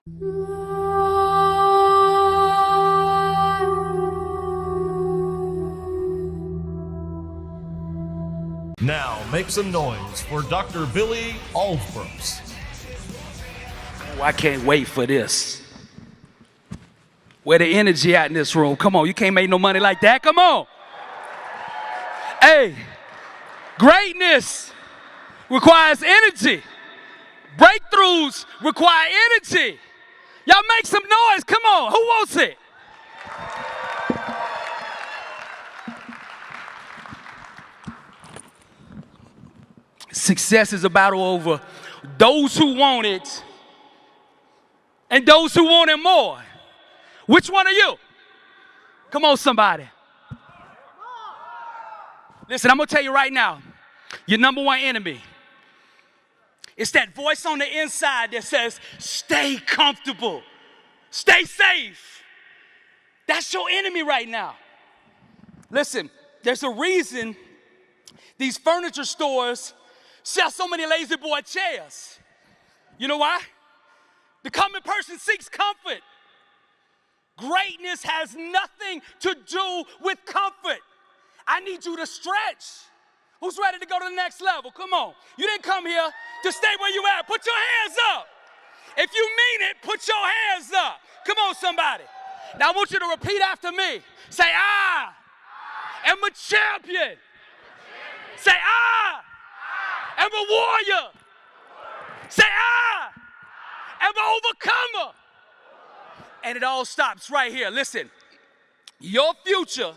Now make some noise for Dr. Billy Alsbrooks. Oh, I can't wait for this. Where the energy at in this room? Come on, you can't make no money like that. Come on. Hey, greatness requires energy. Breakthroughs require energy. Y'all make some noise. Come on. Who wants it? Success is a battle over those who want it and those who want it more. Which one are you? Come on, somebody. Listen, I'm going to tell you right now, your number one enemy. It's that voice on the inside that says, stay comfortable, stay safe. That's your enemy right now. Listen, there's a reason these furniture stores sell so many lazy boy chairs. You know why? The common person seeks comfort. Greatness has nothing to do with comfort. I need you to stretch. Who's ready to go to the next level? Come on. You didn't come here to stay where you at. Put your hands up. If you mean it, put your hands up. Come on, somebody. Now I want you to repeat after me. Say, I am a champion. Say, I am a warrior. Say, I am an overcomer. And it all stops right here. Listen, your future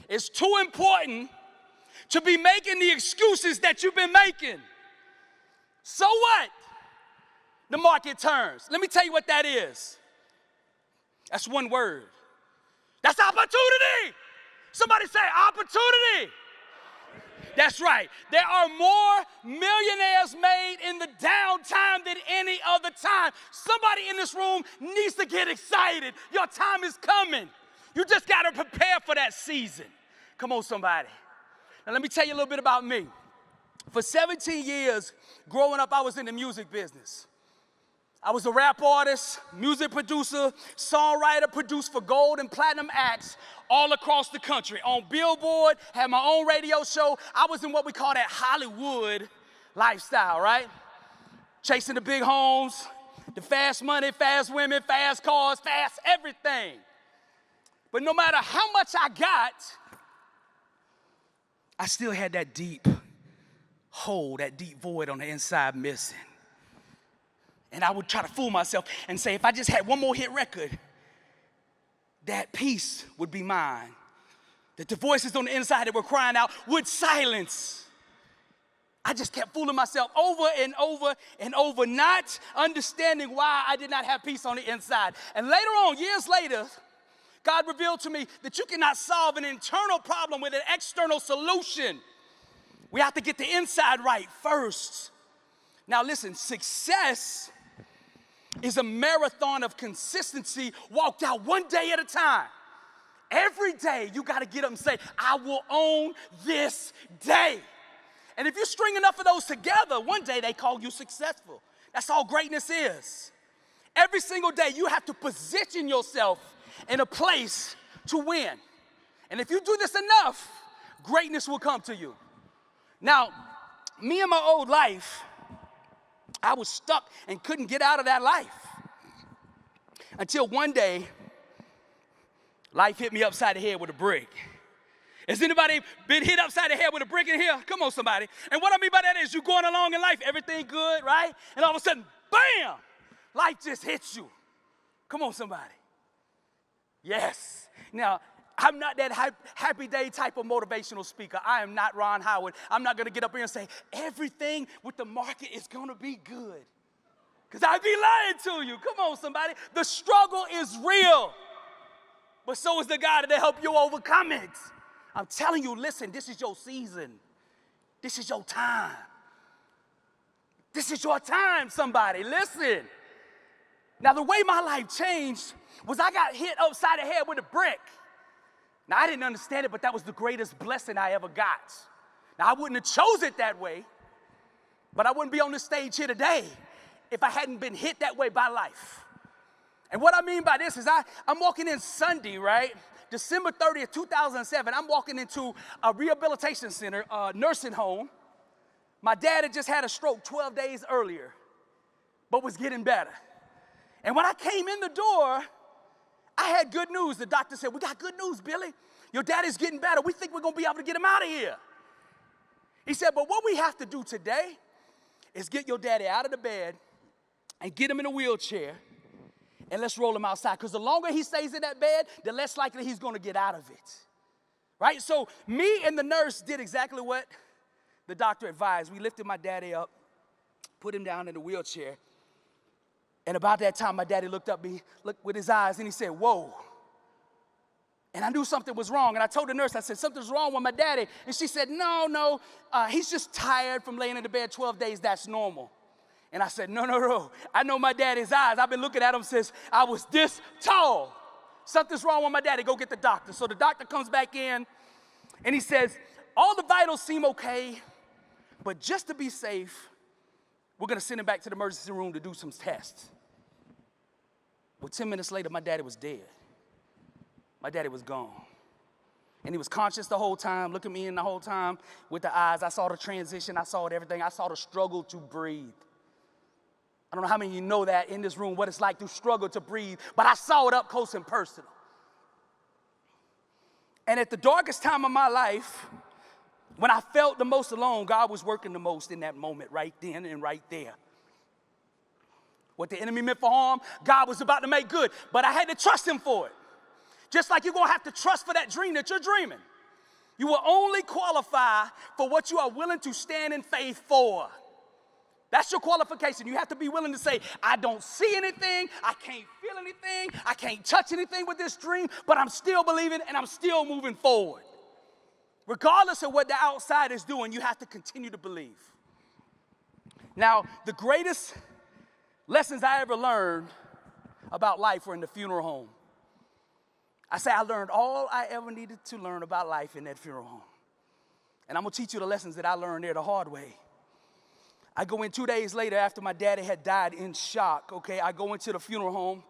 is too important to be making the excuses that you've been making. So what? The market turns. Let me tell you what that is. That's one word. That's opportunity. Somebody say opportunity. That's right. There are more millionaires made in the downtime than any other time. Somebody in this room needs to get excited. Your time is coming. You just got to prepare for that season. Come on, somebody. Now, let me tell you a little bit about me. For 17 years, growing up, I was in the music business. I was a rap artist, music producer, songwriter, produced for gold and platinum acts all across the country. On Billboard, had my own radio show. I was in what we call that Hollywood lifestyle, right? Chasing the big homes, the fast money, fast women, fast cars, fast everything. But no matter how much I got, I still had that deep hole, that deep void on the inside missing. And I would try to fool myself and say, if I just had one more hit record, that peace would be mine. That the voices on the inside that were crying out would silence. I just kept fooling myself over and over and over, not understanding why I did not have peace on the inside. And later on, years later, God revealed to me that you cannot solve an internal problem with an external solution. We have to get the inside right first. Now listen, success is a marathon of consistency walked out one day at a time. Every day you got to get up and say, I will own this day. And if you string enough of those together, one day they call you successful. That's all greatness is. Every single day you have to position yourself in a place to win. And if you do this enough, greatness will come to you. Now, me and my old life, I was stuck and couldn't get out of that life. Until one day, life hit me upside the head with a brick. Has anybody been hit upside the head with a brick in here? Come on, somebody. And what I mean by that is you're going along in life, everything good, right? And all of a sudden, bam, life just hits you. Come on, somebody. Yes. Now, I'm not that happy day type of motivational speaker. I am not Ron Howard. I'm not going to get up here and say, everything with the market is going to be good. Because I'd be lying to you. Come on, somebody. The struggle is real. But so is the God that help you overcome it. I'm telling you, listen, this is your season. This is your time. This is your time, somebody. Listen. Now, the way my life changed was I got hit upside the head with a brick. Now, I didn't understand it, but that was the greatest blessing I ever got. Now, I wouldn't have chose it that way, but I wouldn't be on the stage here today if I hadn't been hit that way by life. And what I mean by this is I'm walking in Sunday, right? December 30th, 2007, I'm walking into a rehabilitation center, a nursing home. My dad had just had a stroke 12 days earlier, but was getting better. And when I came in the door, I had good news. The doctor said, "We got good news, Billy. Your dad is getting better. We think we're going to be able to get him out of here." He said, "But what we have to do today is get your daddy out of the bed and get him in a wheelchair, and let's roll him outside. Because the longer he stays in that bed, the less likely he's going to get out of it." Right? So me and the nurse did exactly what the doctor advised. We lifted my daddy up, put him down in the wheelchair. And about that time, my daddy looked with his eyes, and he said, "Whoa." And I knew something was wrong. And I told the nurse, I said, "Something's wrong with my daddy." And she said, no, he's just tired from laying in the bed 12 days. That's normal. And I said, no. I know my daddy's eyes. I've been looking at him since I was this tall. Something's wrong with my daddy. Go get the doctor. So the doctor comes back in, and he says, "All the vitals seem okay, but just to be safe, we're going to send him back to the emergency room to do some tests." Well, 10 minutes later, my daddy was dead. My daddy was gone. And he was conscious the whole time, looking me in the whole time with the eyes. I saw the transition. I saw everything. I saw the struggle to breathe. I don't know how many of you know that in this room, what it's like to struggle to breathe, but I saw it up close and personal. And at the darkest time of my life, when I felt the most alone, God was working the most in that moment, right then and right there. What the enemy meant for harm, God was about to make good, but I had to trust him for it. Just like you're going to have to trust for that dream that you're dreaming. You will only qualify for what you are willing to stand in faith for. That's your qualification. You have to be willing to say, "I don't see anything, I can't feel anything, I can't touch anything with this dream, but I'm still believing and I'm still moving forward." Regardless of what the outside is doing, you have to continue to believe. Now, the greatest lessons I ever learned about life were in the funeral home. I say I learned all I ever needed to learn about life in that funeral home. And I'm going to teach you the lessons that I learned there the hard way. I go in 2 days later after my daddy had died in shock, okay? I go into the funeral home.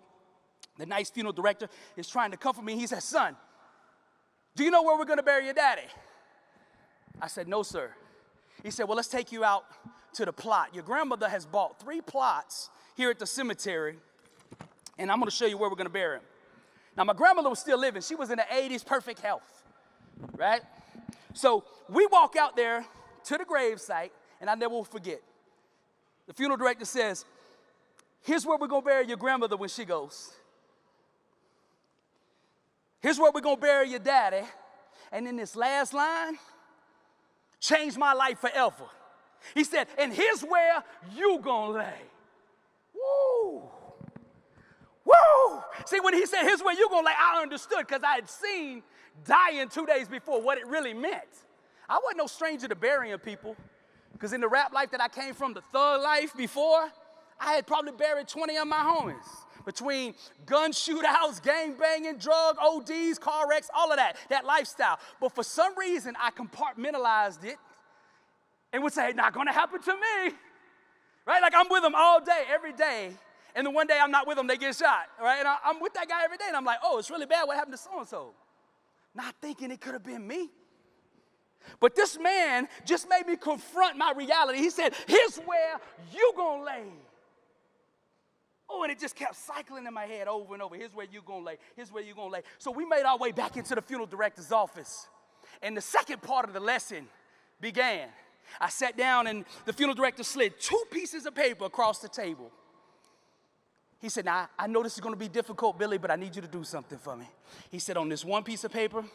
The nice funeral director is trying to comfort me. He says, "Son, do you know where we're going to bury your daddy?" I said, "No, sir." He said, "Well, let's take you out to the plot. Your grandmother has bought 3 plots here at the cemetery, and I'm going to show you where we're going to bury him." Now, my grandmother was still living. She was in the 80s, perfect health, right? So we walk out there to the gravesite, and I never will forget. The funeral director says, "Here's where we're going to bury your grandmother when she goes. Here's where we're going to bury your daddy. And in this last line, changed my life forever." He said, "And here's where you going to lay." Woo! Woo! See, when he said, "Here's where you going to lay," I understood because I had seen dying 2 days before what it really meant. I wasn't no stranger to burying people because in the rap life that I came from, the thug life before, I had probably buried 20 of my homies. Between gun shootouts, gang banging, drug ODs, car wrecks, all of that lifestyle. But for some reason, I compartmentalized it and would say, "Not gonna happen to me," right? Like I'm with them all day, every day, and then one day I'm not with them, they get shot, right? And I'm with that guy every day, and I'm like, "Oh, it's really bad, what happened to so-and-so?" Not thinking it could have been me. But this man just made me confront my reality. He said, "Here's where you gonna lay." Oh, and it just kept cycling in my head over and over. Here's where you gonna lay. Here's where you gonna lay. So we made our way back into the funeral director's office. And the second part of the lesson began. I sat down and the funeral director slid 2 pieces of paper across the table. He said, "Now, I know this is gonna be difficult, Billy, but I need you to do something for me." He said, "On this 1 piece of paper,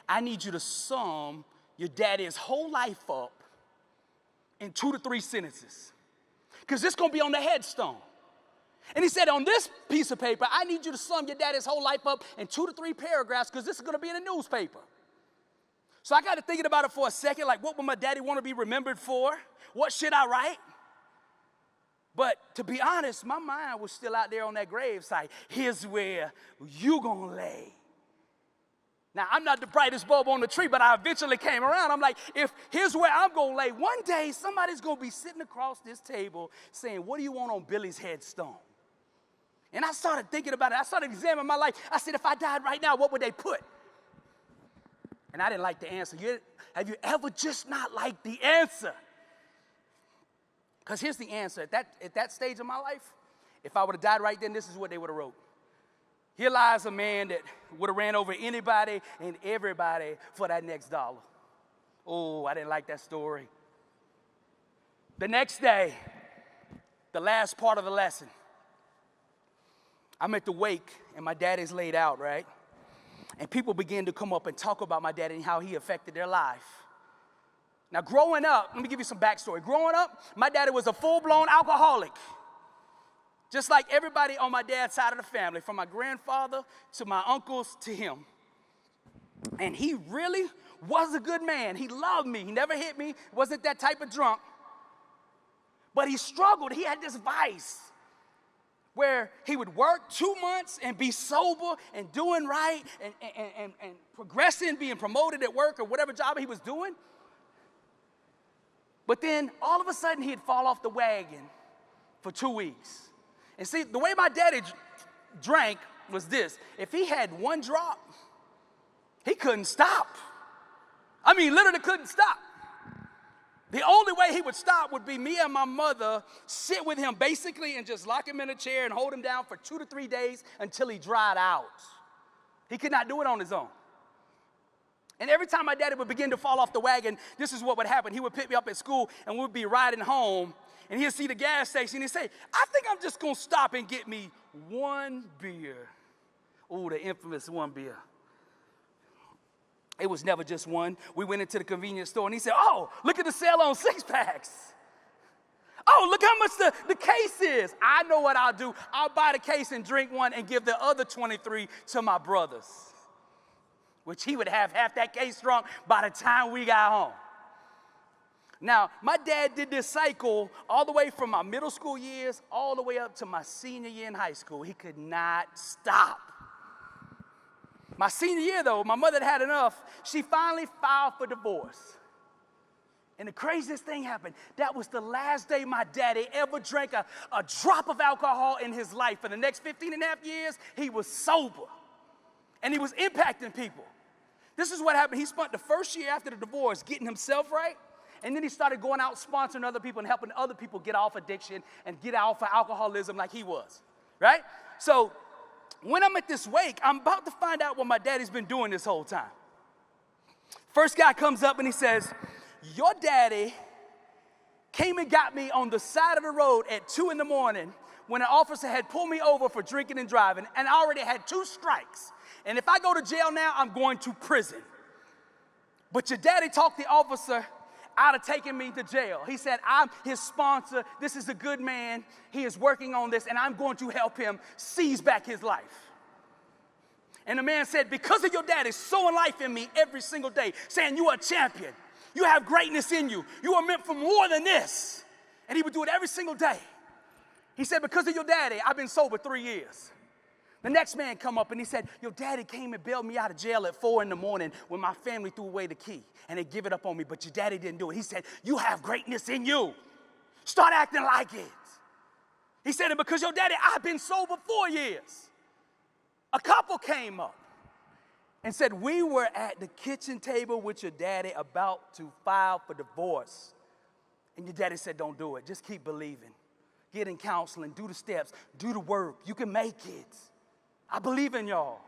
I need you to sum your daddy's whole life up in 2 to 3 sentences. Because this gonna be on the headstone." And he said, "On this piece of paper, I need you to sum your daddy's whole life up in 2 to 3 paragraphs because this is going to be in the newspaper." So I got to thinking about it for a second, like what would my daddy want to be remembered for? What should I write? But to be honest, my mind was still out there on that gravesite. Here's where you going to lay. Now, I'm not the brightest bulb on the tree, but I eventually came around. I'm like, here's where I'm going to lay. One day, somebody's going to be sitting across this table saying, what do you want on Billy's headstone? And I started thinking about it. I started examining my life. I said, if I died right now, what would they put? And I didn't like the answer. Have you ever just not liked the answer? Because here's the answer. At that stage of my life, if I would have died right then, this is what they would have wrote. Here lies a man that would have ran over anybody and everybody for that next dollar. Oh, I didn't like that story. The next day, the last part of the lesson, I'm at the wake, and my daddy's laid out, right? And people begin to come up and talk about my daddy and how he affected their life. Now, growing up, let me give you some backstory. Growing up, my daddy was a full-blown alcoholic. Just like everybody on my dad's side of the family, from my grandfather to my uncles to him. And he really was a good man. He loved me. He never hit me. Wasn't that type of drunk. But he struggled. He had this vice where he would work 2 months and be sober and doing right and progressing, being promoted at work or whatever job he was doing. But then all of a sudden he'd fall off the wagon for 2 weeks. And see, the way my daddy drank was this. If he had one drop, he couldn't stop. I mean, literally couldn't stop. The only way he would stop would be me and my mother sit with him basically and just lock him in a chair and hold him down for 2 to 3 days until he dried out. He could not do it on his own. And every time my daddy would begin to fall off the wagon, this is what would happen. He would pick me up at school and we'd be riding home. And he'll see the gas station and he'll say, I think I'm just going to stop and get me one beer. Oh, the infamous one beer. It was never just one. We went into the convenience store and he said, oh, look at the sale on 6-packs. Oh, look how much the case is. I know what I'll do. I'll buy the case and drink one and give the other 23 to my brothers, which he would have half that case drunk by the time we got home. Now, my dad did this cycle all the way from my middle school years all the way up to my senior year in high school. He could not stop. My senior year, though, my mother had enough. She finally filed for divorce. And the craziest thing happened. That was the last day my daddy ever drank a drop of alcohol in his life. For the next 15 and a half years, he was sober. And he was impacting people. This is what happened. He spent the first year after the divorce getting himself right. And then he started going out sponsoring other people and helping other people get off addiction and get off of alcoholism like he was, right? So when I'm at this wake, I'm about to find out what my daddy's been doing this whole time. First guy comes up and he says, your daddy came and got me on the side of the road at 2 in the morning when an officer had pulled me over for drinking and driving, and I already had 2 strikes. And if I go to jail now, I'm going to prison. But your daddy talked the officer out of taking me to jail. He said, I'm his sponsor. This is a good man. He is working on this, and I'm going to help him seize back his life. And the man said, because of your daddy sowing life in me every single day, saying you are a champion. You have greatness in you. You are meant for more than this. And he would do it every single day. He said, because of your daddy, I've been sober 3 years. The next man come up and he said, your daddy came and bailed me out of jail at 4 in the morning when my family threw away the key and they give it up on me, but your daddy didn't do it. He said, you have greatness in you. Start acting like it. He said, and because your daddy, I've been sober 4 years. A couple came up and said, we were at the kitchen table with your daddy about to file for divorce. And your daddy said, don't do it. Just keep believing. Get in counseling, do the steps, do the work. You can make it. I believe in y'all.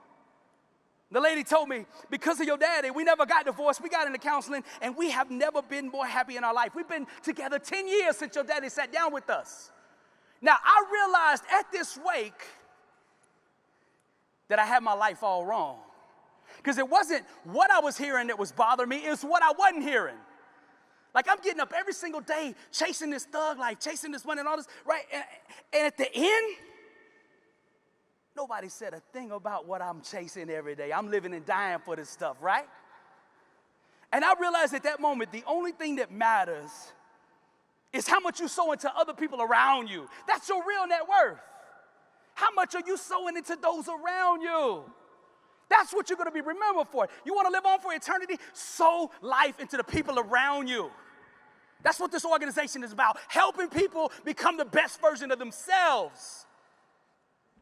The lady told me, because of your daddy, we never got divorced. We got into counseling, and we have never been more happy in our life. We've been together 10 years since your daddy sat down with us. Now, I realized at this wake that I had my life all wrong. Because it wasn't what I was hearing that was bothering me. It was what I wasn't hearing. Like, I'm getting up every single day chasing this thug life, chasing this money and all this, right? And at the end, nobody said a thing about what I'm chasing every day. I'm living and dying for this stuff, right? And I realized at that moment, the only thing that matters is how much you sow into other people around you. That's your real net worth. How much are you sowing into those around you? That's what you're going to be remembered for. You want to live on for eternity? Sow life into the people around you. That's what this organization is about, helping people become the best version of themselves.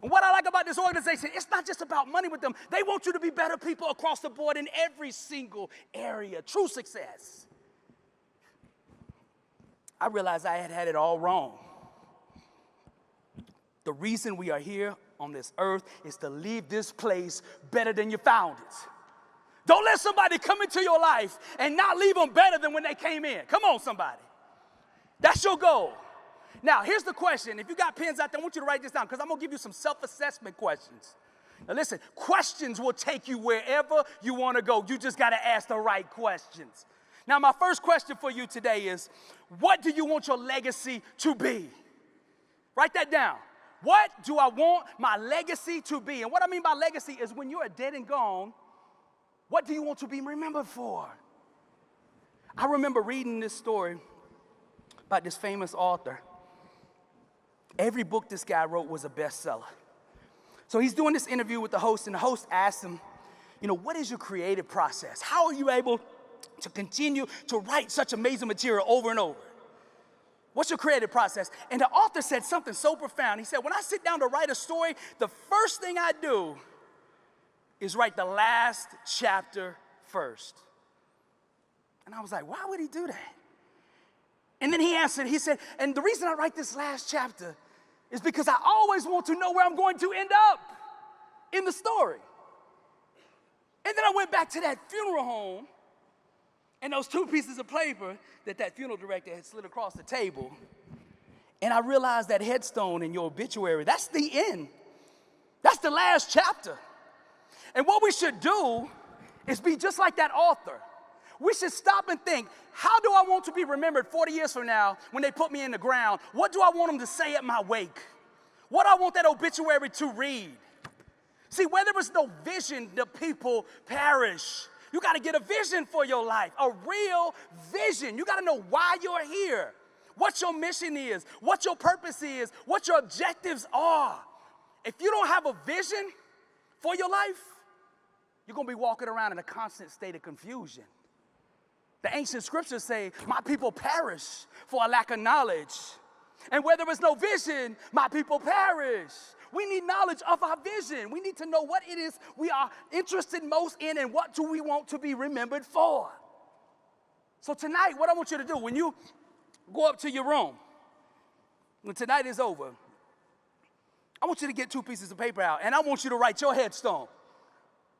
And what I like about this organization, it's not just about money with them. They want you to be better people across the board in every single area. True success. I realized I had it all wrong. The reason we are here on this earth is to leave this place better than you found it. Don't let somebody come into your life and not leave them better than when they came in. Come on, somebody. That's your goal. Now, here's the question. If you got pens out there, I want you to write this down because I'm going to give you some self-assessment questions. Now, listen, questions will take you wherever you want to go. You just got to ask the right questions. Now, my first question for you today is, what do you want your legacy to be? Write that down. What do I want my legacy to be? And what I mean by legacy is when you are dead and gone, what do you want to be remembered for? I remember reading this story about this famous author. Every book this guy wrote was a bestseller. So he's doing this interview with the host, and the host asks him, what is your creative process? How are you able to continue to write such amazing material over and over? What's your creative process? And the author said something so profound. He said, when I sit down to write a story, the first thing I do is write the last chapter first. And I was like, why would he do that? And then he answered, he said, and the reason I write this last chapter is because I always want to know where I'm going to end up in the story. And then I went back to that funeral home and those two pieces of paper that funeral director had slid across the table. And I realized that headstone in your obituary, that's the end. That's the last chapter. And what we should do is be just like that author. We should stop and think, how do I want to be remembered 40 years from now when they put me in the ground? What do I want them to say at my wake? What do I want that obituary to read? See, where there is no vision, the people perish. You got to get a vision for your life, a real vision. You got to know why you're here, what your mission is, what your purpose is, what your objectives are. If you don't have a vision for your life, you're going to be walking around in a constant state of confusion. The ancient scriptures say, my people perish for a lack of knowledge. And where there is no vision, my people perish. We need knowledge of our vision. We need to know what it is we are interested most in and what do we want to be remembered for. So tonight, what I want you to do, when you go up to your room, when tonight is over, I want you to get two pieces of paper out and I want you to write your headstone.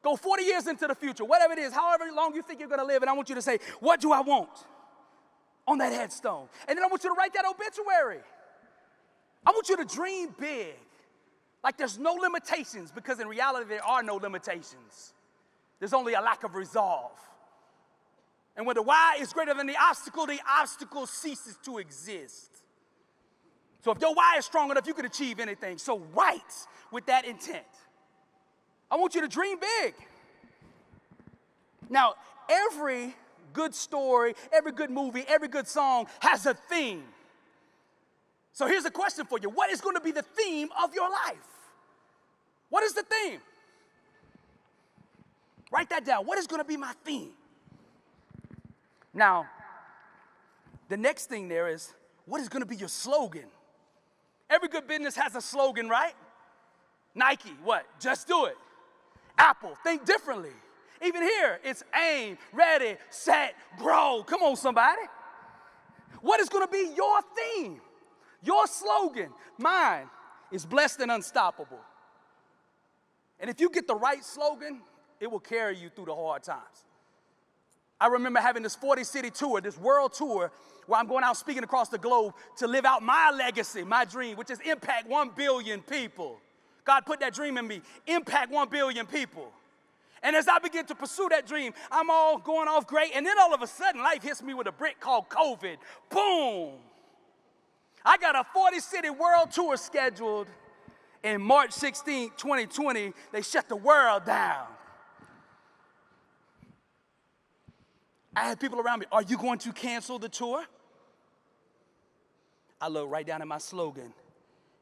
Go 40 years into the future, whatever it is, however long you think you're going to live, and I want you to say, what do I want on that headstone? And then I want you to write that obituary. I want you to dream big, like there's no limitations, because in reality, there are no limitations. There's only a lack of resolve. And when the why is greater than the obstacle ceases to exist. So if your why is strong enough, you can achieve anything. So write with that intent. I want you to dream big. Now, every good story, every good movie, every good song has a theme. So here's a question for you. What is going to be the theme of your life? What is the theme? Write that down. What is going to be my theme? Now, the next thing there is, what is going to be your slogan? Every good business has a slogan, right? Nike, what? Just do it. Apple, think differently. Even here, it's aim, ready, set, grow. Come on, somebody. What is going to be your theme? Your slogan? Mine is blessed and unstoppable. And if you get the right slogan, it will carry you through the hard times. I remember having this 40-city tour, this world tour, where I'm going out speaking across the globe to live out my legacy, my dream, which is impact 1 billion people. God put that dream in me, impact 1 billion people. And as I begin to pursue that dream, I'm all going off great. And then all of a sudden, life hits me with a brick called COVID. Boom. I got a 40-city world tour scheduled. In March 16, 2020, they shut the world down. I had people around me, are you going to cancel the tour? I looked right down at my slogan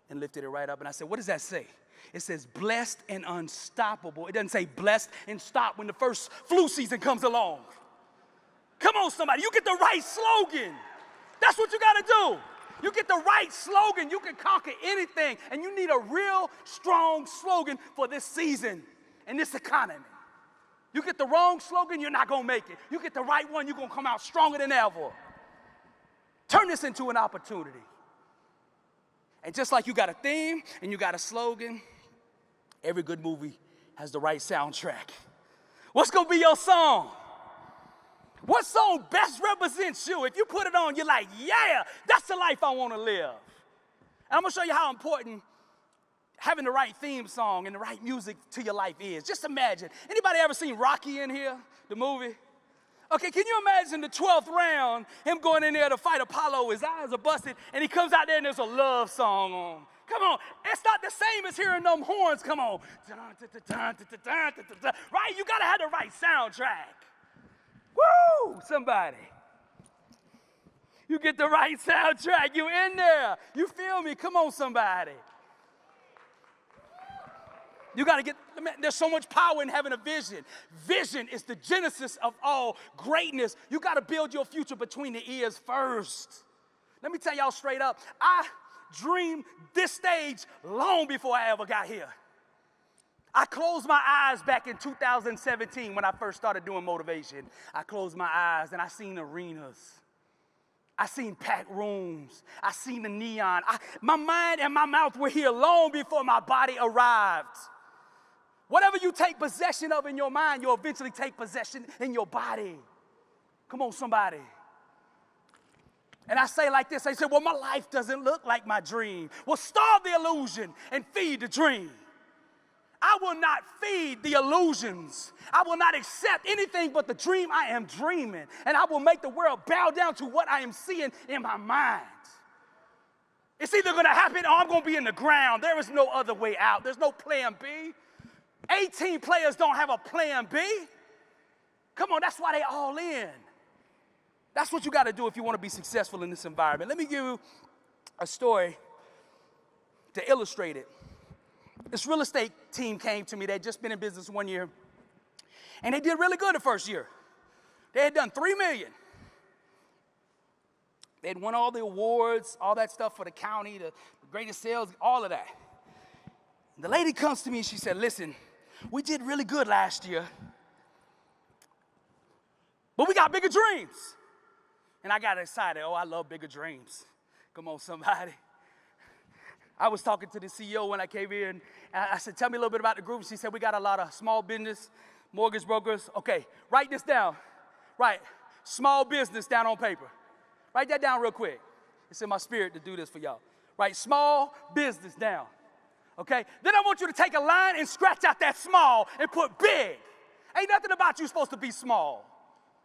and lifted it right up, and I said, what does that say? It says blessed and unstoppable. It doesn't say blessed and stop when the first flu season comes along. Come on, somebody. You get the right slogan. That's what you got to do. You get the right slogan, you can conquer anything. And you need a real strong slogan for this season and this economy. You get the wrong slogan, you're not going to make it. You get the right one, you're going to come out stronger than ever. Turn this into an opportunity. And just like you got a theme and you got a slogan, every good movie has the right soundtrack. What's going to be your song? What song best represents you? If you put it on, you're like, yeah, that's the life I want to live. And I'm going to show you how important having the right theme song and the right music to your life is. Just imagine. Anybody ever seen Rocky in here, the movie? Okay, can you imagine the 12th round, him going in there to fight Apollo, his eyes are busted, and he comes out there and there's a love song on. Come on, it's not the same as hearing them horns come on. Right? You got to have the right soundtrack. Woo! Somebody. You get the right soundtrack. You in there. You feel me? Come on, somebody. You got to get, there's so much power in having a vision. Vision is the genesis of all greatness. You got to build your future between the ears first. Let me tell y'all straight up, I dreamed this stage long before I ever got here. I closed my eyes back in 2017 when I first started doing motivation. I closed my eyes and I seen arenas. I seen packed rooms. I seen the neon. My mind and my mouth were here long before my body arrived. Whatever you take possession of in your mind, you'll eventually take possession in your body. Come on, somebody. And I say like this, I say, well, my life doesn't look like my dream. Well, starve the illusion and feed the dream. I will not feed the illusions. I will not accept anything but the dream I am dreaming. And I will make the world bow down to what I am seeing in my mind. It's either going to happen or I'm going to be in the ground. There is no other way out. There's no plan B. 18 players don't have a plan B. Come on, that's why they all in. That's what you got to do if you want to be successful in this environment. Let me give you a story to illustrate it. This real estate team came to me. They'd just been in business 1 year, and they did really good the first year. They had done $3 million. They had won all the awards, all that stuff for the county, the greatest sales, all of that. And the lady comes to me and she said, listen, we did really good last year, but we got bigger dreams. And I got excited. Oh, I love bigger dreams. Come on, somebody. I was talking to the CEO when I came in. I said, tell me a little bit about the group. She said, we got a lot of small business, mortgage brokers. Okay, write this down. Write small business down on paper. Write that down real quick. It's in my spirit to do this for y'all. Write small business down. Okay? Then I want you to take a line and scratch out that small and put big. Ain't nothing about you supposed to be small.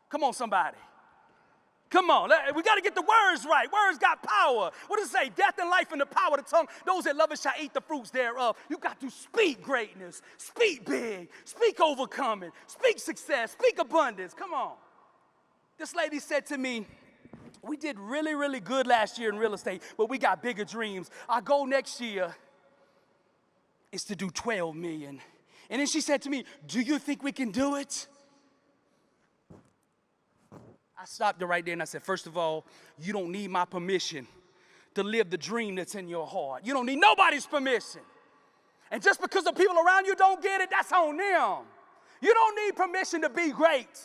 Come on, somebody. Come on, we got to get the words right. Words got power. What does it say? Death and life in the power of the tongue. Those that love it shall eat the fruits thereof. You got to speak greatness, speak big, speak overcoming, speak success, speak abundance. Come on. This lady said to me, we did really, really good last year in real estate, but we got bigger dreams. Our goal next year is to do 12 million. And then she said to me, do you think we can do it? I stopped her right there and I said, first of all, you don't need my permission to live the dream that's in your heart. You don't need nobody's permission. And just because the people around you don't get it, that's on them. You don't need permission to be great.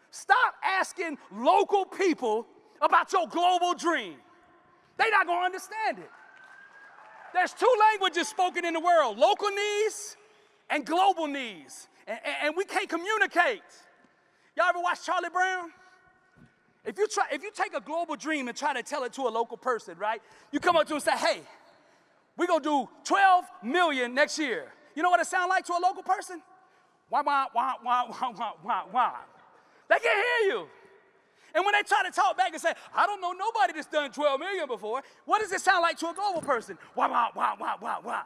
Stop asking local people about your global dream. They're not going to understand it. There's two languages spoken in the world, local needs and global needs. And we can't communicate. Y'all ever watch Charlie Brown? If you take a global dream and try to tell it to a local person, right? You come up to them and say, hey, we're going to do 12 million next year. You know what it sounds like to a local person? Wah, wah, wah, wah, wah, wah, wah, wah. They can't hear you. And when they try to talk back and say, I don't know nobody that's done 12 million before, what does it sound like to a global person? Wah, wah, wah, wah, wah, wah.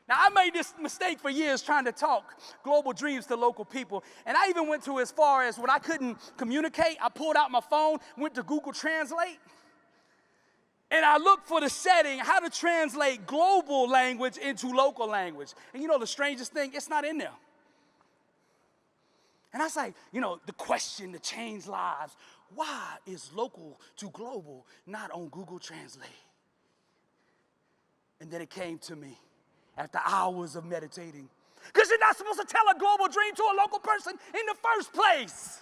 Now, I made this mistake for years trying to talk global dreams to local people. And I even went to as far as when I couldn't communicate, I pulled out my phone, went to Google Translate. And I looked for the setting, how to translate global language into local language. And you know the strangest thing? It's not in there. And I was like, you know, the question to change lives, why is local to global not on Google Translate? And then it came to me after hours of meditating. Because you're not supposed to tell a global dream to a local person in the first place.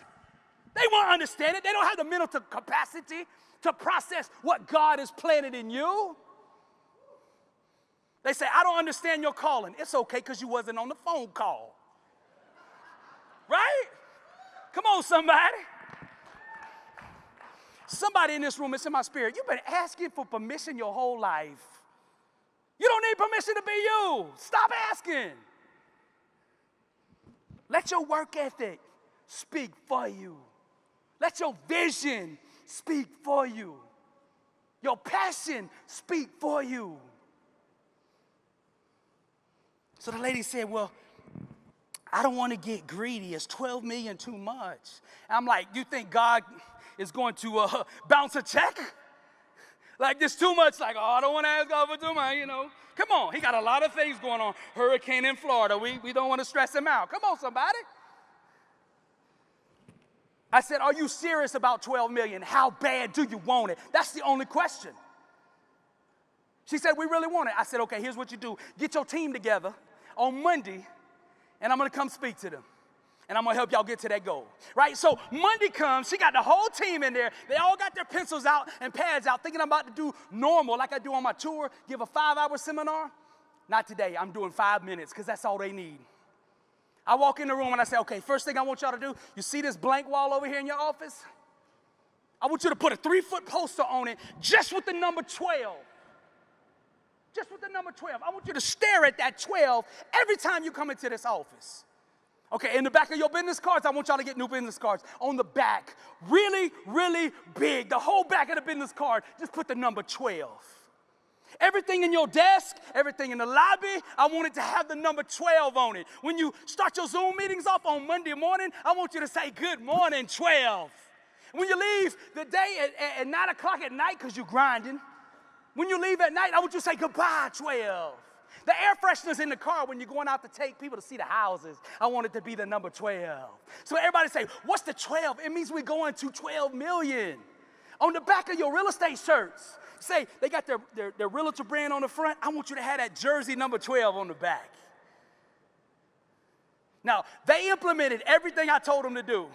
They won't understand it. They don't have the mental capacity to process what God has planted in you. They say, I don't understand your calling. It's okay because you wasn't on the phone call. Right? Come on, somebody. Somebody in this room, it's in my spirit. You've been asking for permission your whole life. You don't need permission to be you. Stop asking. Let your work ethic speak for you. Let your vision speak for you. Your passion speak for you. So the lady said, well, I don't want to get greedy. It's 12 million too much. And I'm like, you think God is going to bounce a check? Like this too much, like, oh, I don't want to ask God for too much, you know. Come on, he got a lot of things going on. Hurricane in Florida, we don't want to stress him out. Come on, somebody. I said, are you serious about 12 million? How bad do you want it? That's the only question. She said, we really want it. I said, okay, here's what you do. Get your team together on Monday, and I'm going to come speak to them. And I'm going to help y'all get to that goal, right? So Monday comes, she got the whole team in there. They all got their pencils out and pads out, thinking I'm about to do normal like I do on my tour, give a 5-hour seminar. Not today. I'm doing 5 minutes because that's all they need. I walk in the room and I say, okay, first thing I want y'all to do, you see this blank wall over here in your office? I want you to put a 3-foot poster on it just with the number 12. Just with the number 12. I want you to stare at that 12 every time you come into this office. Okay, in the back of your business cards, I want y'all to get new business cards. On the back, really, really big, the whole back of the business card, just put the number 12. Everything in your desk, everything in the lobby, I want it to have the number 12 on it. When you start your Zoom meetings off on Monday morning, I want you to say, good morning, 12. When you leave the day at 9 o'clock at night because you're grinding, when you leave at night, I want you to say, goodbye, 12. The air fresheners in the car when you're going out to take people to see the houses, I want it to be the number 12. So everybody say, what's the 12? It means we're going to 12 million. On the back of your real estate shirts, say they got their realtor brand on the front. I want you to have that jersey number 12 on the back. Now, they implemented everything I told them to do.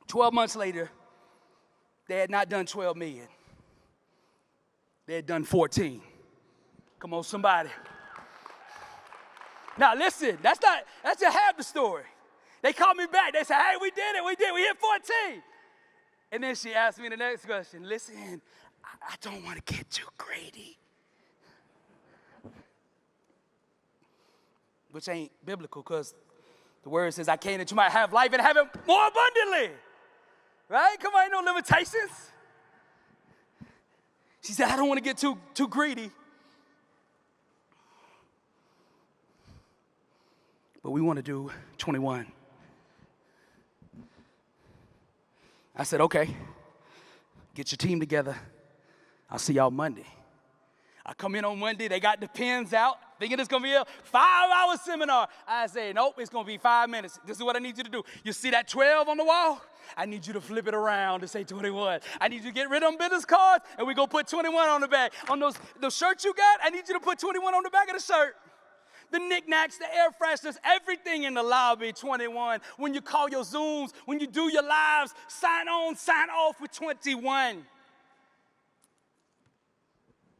12 months later, they had not done 12 million. They had done 14. Come on, somebody. Now, listen, that's just half the story. They called me back. They said, hey, we did it. We hit 14. And then she asked me the next question. Listen, I don't want to get too greedy. Which ain't biblical because the word says, I came that you might have life and have it more abundantly. Right? Come on, ain't no limitations. She said, I don't want to get too greedy. But we want to do 21. I said, okay, get your team together. I'll see y'all Monday. I come in on Monday, they got the pens out, thinking it's going to be a 5-hour seminar. I say, nope, it's going to be 5 minutes. This is what I need you to do. You see that 12 on the wall? I need you to flip it around to say 21. I need you to get rid of them business cards, and we're going to put 21 on the back. On those shirts you got, I need you to put 21 on the back of the shirt. The knickknacks, the air fresheners, everything in the lobby, 21. When you call your Zooms, when you do your lives, sign on, sign off with 21.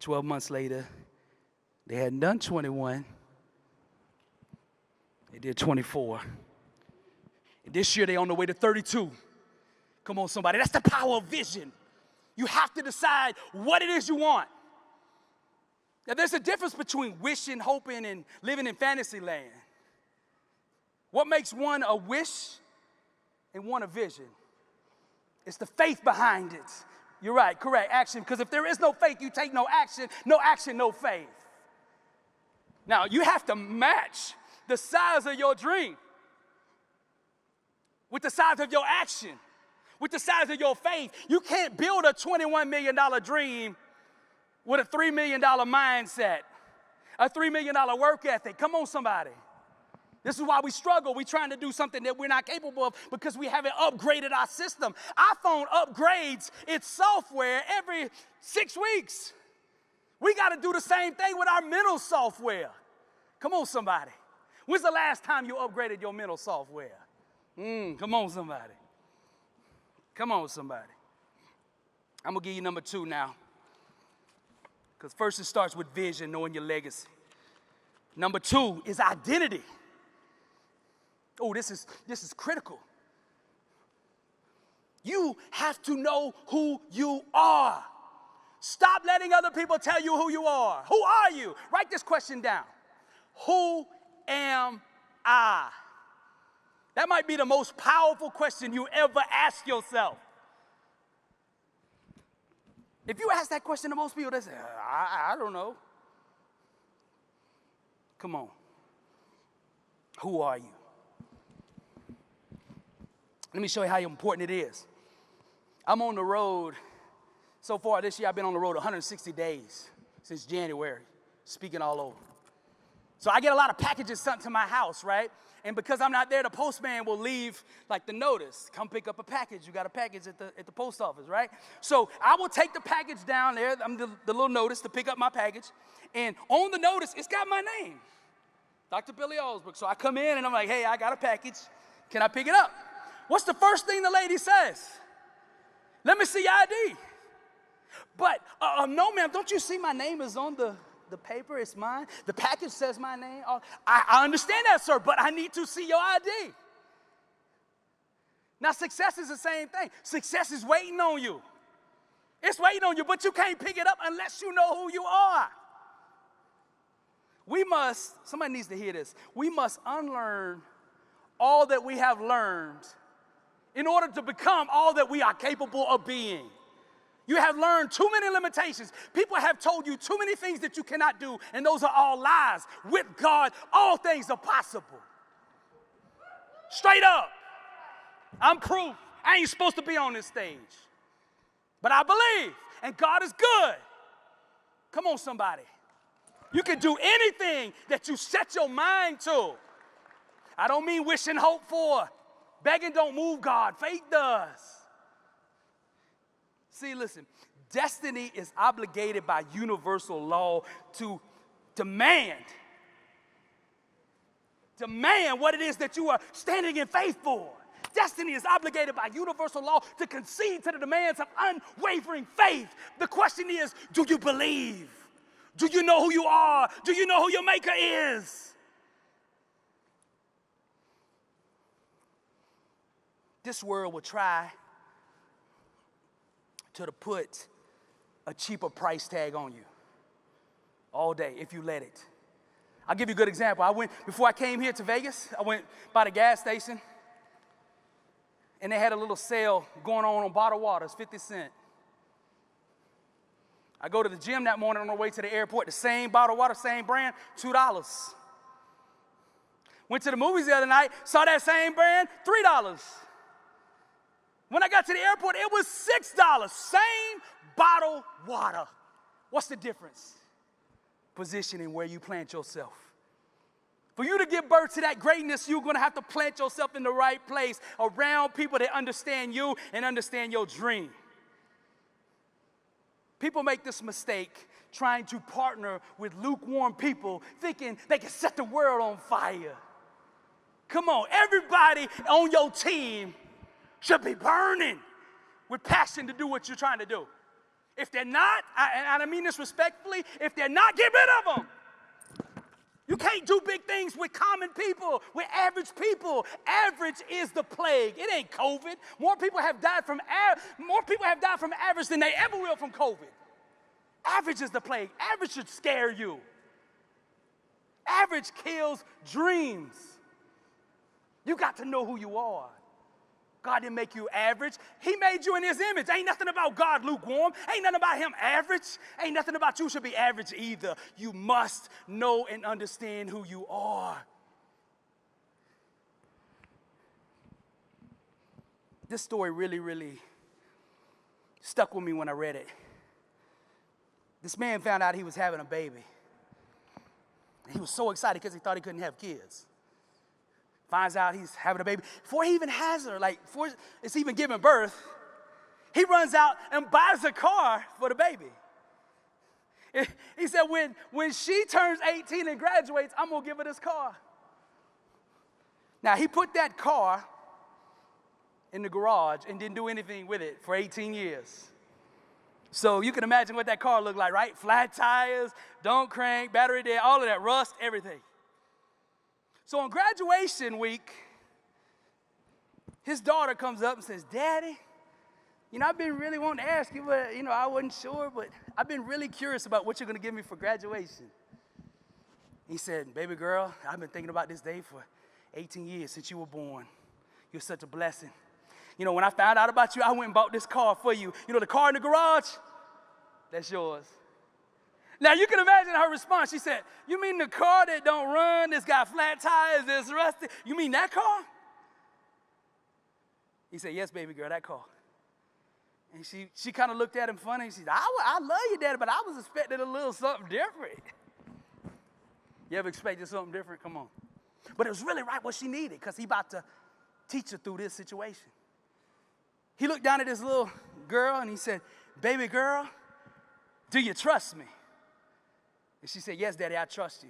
12 months later, they hadn't done 21. They did 24. And this year, they're on the way to 32. Come on, somebody. That's the power of vision. You have to decide what it is you want. Now, there's a difference between wishing, hoping, and living in fantasy land. What makes one a wish and one a vision? It's the faith behind it. You're right, correct, action. Because if there is no faith, you take no action, no faith. Now, you have to match the size of your dream with the size of your action. with the size of your faith. You can't build a $21 million dream with a $3 million mindset, a $3 million work ethic. Come on, somebody. This is why we struggle. We're trying to do something that we're not capable of because we haven't upgraded our system. iPhone upgrades its software every 6 weeks. We got to do the same thing with our mental software. Come on, somebody. When's the last time you upgraded your mental software? Come on, somebody. Come on, somebody. I'm going to give you number 2 now. Because first it starts with vision, knowing your legacy. Number 2 is identity. Oh, this is critical. You have to know who you are. Stop letting other people tell you who you are. Who are you? Write this question down. Who am I? That might be the most powerful question you ever ask yourself. If you ask that question to most people, they say, I don't know. Come on. Who are you? Let me show you how important it is. I'm on the road. So far this year, I've been on the road 160 days since January, speaking all over. So I get a lot of packages sent to my house, right? And because I'm not there, the postman will leave like the notice. Come pick up a package. You got a package at the post office, right? So I will take the package down there, the little notice to pick up my package. And on the notice, it's got my name, Dr. Billy Alsbrooks. So I come in and I'm like, hey, I got a package. Can I pick it up? What's the first thing the lady says? Let me see your ID. But no, ma'am, don't you see my name is on the paper? It's mine. The package says my name. I understand that, sir, but I need to see your ID. Now, success is the same thing. Success is waiting on you. It's waiting on you, but you can't pick it up unless you know who you are. Somebody needs to hear this. We must unlearn all that we have learned in order to become all that we are capable of being. You have learned too many limitations. People have told you too many things that you cannot do, and those are all lies. With God, all things are possible. Straight up. I'm proof. I ain't supposed to be on this stage. But I believe, and God is good. Come on, somebody. You can do anything that you set your mind to. I don't mean wish and hope for. Begging don't move God. Faith does. See, listen, destiny is obligated by universal law to demand what it is that you are standing in faith for. Destiny is obligated by universal law to concede to the demands of unwavering faith. The question is, do you believe? Do you know who you are? Do you know who your maker is? This world will try to put a cheaper price tag on you all day if you let it. I'll give you a good example. Before I came here to Vegas, I went by the gas station, and they had a little sale going on bottled waters, 50 cents. I go to the gym that morning on the way to the airport, the same bottled water, same brand, $2. Went to the movies the other night, saw that same brand, $3. When I got to the airport, it was $6. Same bottled water. What's the difference? Positioning where you plant yourself. For you to give birth to that greatness, you're going to have to plant yourself in the right place around people that understand you and understand your dream. People make this mistake trying to partner with lukewarm people, thinking they can set the world on fire. Come on, everybody on your team should be burning with passion to do what you're trying to do. If they're not, and I mean this respectfully, if they're not, get rid of them. You can't do big things with common people, with average people. Average is the plague. It ain't COVID. More people have died from average than they ever will from COVID. Average is the plague. Average should scare you. Average kills dreams. You got to know who you are. God didn't make you average. He made you in his image. Ain't nothing about God lukewarm. Ain't nothing about him average. Ain't nothing about you should be average either. You must know and understand who you are. This story really, really stuck with me when I read it. This man found out he was having a baby. He was so excited because he thought he couldn't have kids. Finds out he's having a baby. Before he even has her, like before it's even giving birth, he runs out and buys a car for the baby. He said, when she turns 18 and graduates, I'm going to give her this car. Now, he put that car in the garage and didn't do anything with it for 18 years. So you can imagine what that car looked like, right? Flat tires, don't crank, battery dead, all of that, rust, everything. So on graduation week, his daughter comes up and says, Daddy, I've been really wanting to ask you, but, I wasn't sure, but I've been really curious about what you're going to give me for graduation. He said, baby girl, I've been thinking about this day for 18 years since you were born. You're such a blessing. When I found out about you, I went and bought this car for you. The car in the garage, that's yours. Now, you can imagine her response. She said, you mean the car that don't run, that's got flat tires, that's rusty? You mean that car? He said, yes, baby girl, that car. And she kind of looked at him funny. She said, I love you, Daddy, but I was expecting a little something different. You ever expected something different? Come on. But it was really right what she needed because he about to teach her through this situation. He looked down at this little girl and he said, baby girl, do you trust me? And she said, yes, Daddy, I trust you.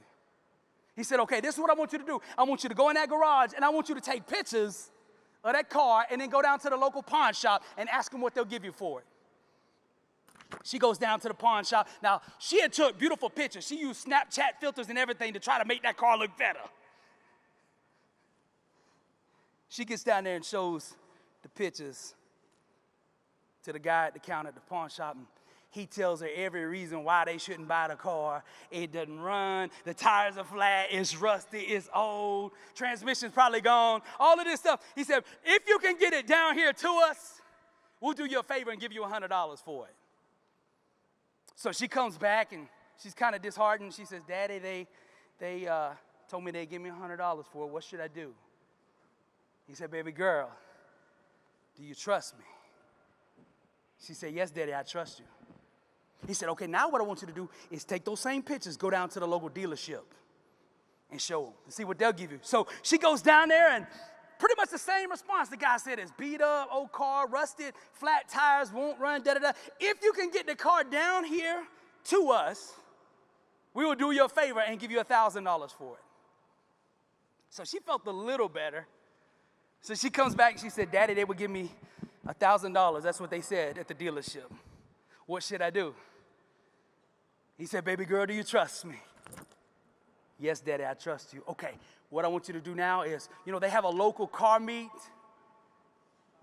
He said, okay, this is what I want you to do. I want you to go in that garage and I want you to take pictures of that car and then go down to the local pawn shop and ask them what they'll give you for it. She goes down to the pawn shop. Now, she had took beautiful pictures. She used Snapchat filters and everything to try to make that car look better. She gets down there and shows the pictures to the guy at the counter at the pawn shop, and he tells her every reason why they shouldn't buy the car. It doesn't run, the tires are flat, it's rusty, it's old, transmission's probably gone, all of this stuff. He said, if you can get it down here to us, we'll do you a favor and give you $100 for it. So she comes back and she's kind of disheartened. She says, Daddy, they told me they'd give me $100 for it. What should I do? He said, baby girl, do you trust me? She said, yes, Daddy, I trust you. He said, okay, now what I want you to do is take those same pictures, go down to the local dealership and show them and see what they'll give you. So she goes down there and pretty much the same response. The guy said, it's beat up, old car, rusted, flat tires, won't run, da-da-da. If you can get the car down here to us, we will do you a favor and give you $1,000 for it. So she felt a little better. So she comes back and she said, Daddy, they would give me $1,000. That's what they said at the dealership. What should I do? He said, baby girl, do you trust me? Yes, Daddy, I trust you. Okay, what I want you to do now is, they have a local car meet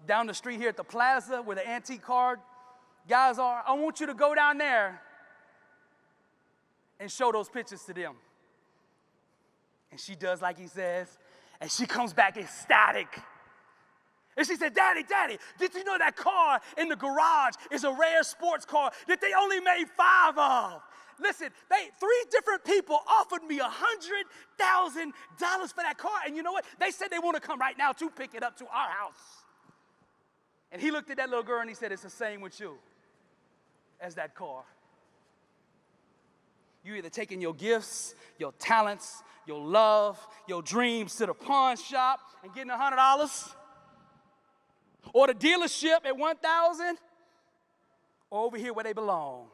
down the street here at the plaza where the antique car guys are. I want you to go down there and show those pictures to them. And she does like he says, and she comes back ecstatic. And she said, Daddy, did you know that car in the garage is a rare sports car that they only made 5 of? Listen, 3 different people offered me $100,000 for that car. And you know what? They said they want to come right now to pick it up to our house. And he looked at that little girl and he said, it's the same with you as that car. You either taking your gifts, your talents, your love, your dreams to the pawn shop and getting $100, or the dealership at $1,000, or over here where they belong.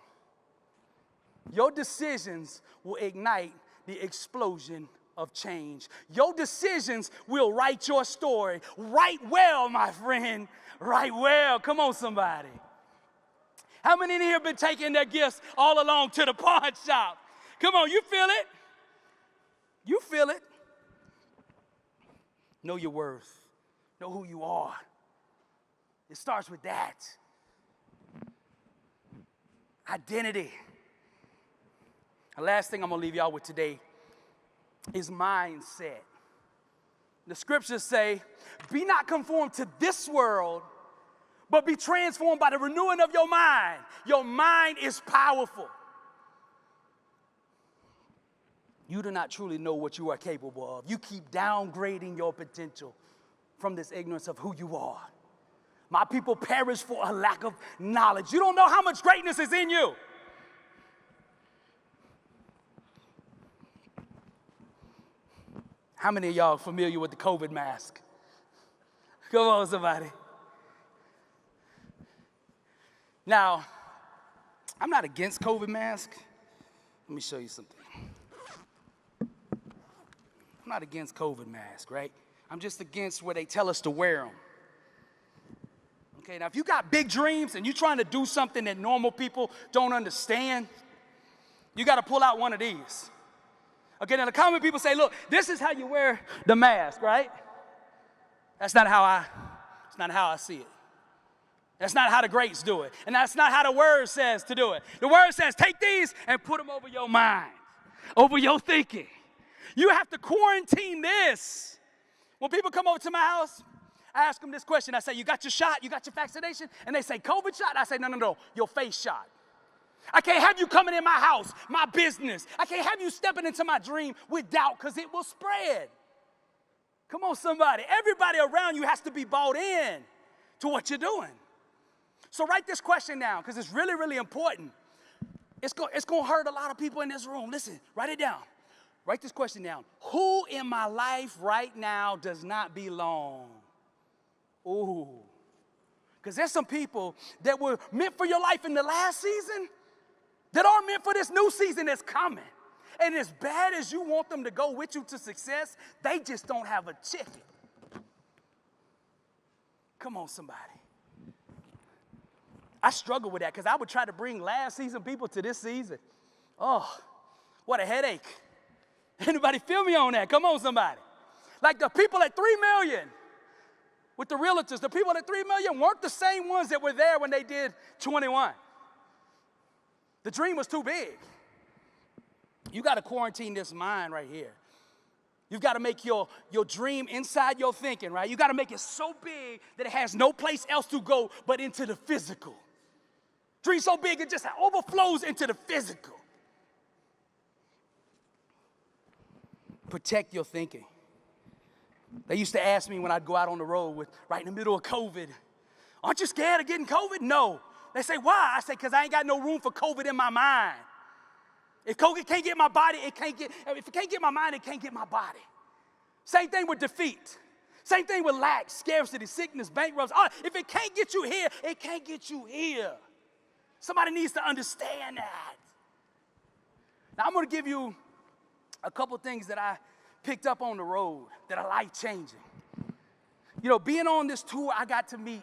Your decisions will ignite the explosion of change. Your decisions will write your story. Write well, my friend. Write well. Come on, somebody. How many in here have been taking their gifts all along to the pawn shop? Come on, you feel it? You feel it. Know your worth. Know who you are. It starts with that. Identity. The last thing I'm going to leave y'all with today is mindset. The scriptures say, be not conformed to this world, but be transformed by the renewing of your mind. Your mind is powerful. You do not truly know what you are capable of. You keep downgrading your potential from this ignorance of who you are. My people perish for a lack of knowledge. You don't know how much greatness is in you. How many of y'all are familiar with the COVID mask? Come on, somebody. Now, I'm not against COVID mask. Let me show you something. I'm not against COVID mask, right? I'm just against where they tell us to wear them. Okay, now if you got big dreams and you're trying to do something that normal people don't understand, you got to pull out one of these. Okay, now the common people say, look, this is how you wear the mask, right? That's not how I see it. That's not how the greats do it. And that's not how the word says to do it. The word says, take these and put them over your mind, over your thinking. You have to quarantine this. When people come over to my house, I ask them this question. I say, you got your shot? You got your vaccination? And they say, COVID shot? I say, no, your face shot. I can't have you coming in my house, my business. I can't have you stepping into my dream with doubt because it will spread. Come on, somebody. Everybody around you has to be bought in to what you're doing. So write this question down because it's really, really important. It's going to hurt a lot of people in this room. Listen, write it down. Write this question down. Who in my life right now does not belong? Ooh. Because there's some people that were meant for your life in the last season that aren't meant for this new season that's coming. And as bad as you want them to go with you to success, they just don't have a ticket. Come on, somebody. I struggle with that because I would try to bring last season people to this season. Oh, what a headache. Anybody feel me on that? Come on, somebody. Like the people at 3 million with the realtors, the people at 3 million weren't the same ones that were there when they did 21. The dream was too big. You got to quarantine this mind right here. You've got to make your dream inside your thinking, right? You got to make it so big that it has no place else to go but into the physical. Dream so big it just overflows into the physical. Protect your thinking. They used to ask me when I'd go out on the road right in the middle of COVID, aren't you scared of getting COVID? No. They say, why? I say, because I ain't got no room for COVID in my mind. If COVID can't get my body, if it can't get my mind, it can't get my body. Same thing with defeat. Same thing with lack, scarcity, sickness, bankruptcy. Oh, if it can't get you here, it can't get you here. Somebody needs to understand that. Now, I'm going to give you a couple things that I picked up on the road that are life-changing. You know, being on this tour, I got to meet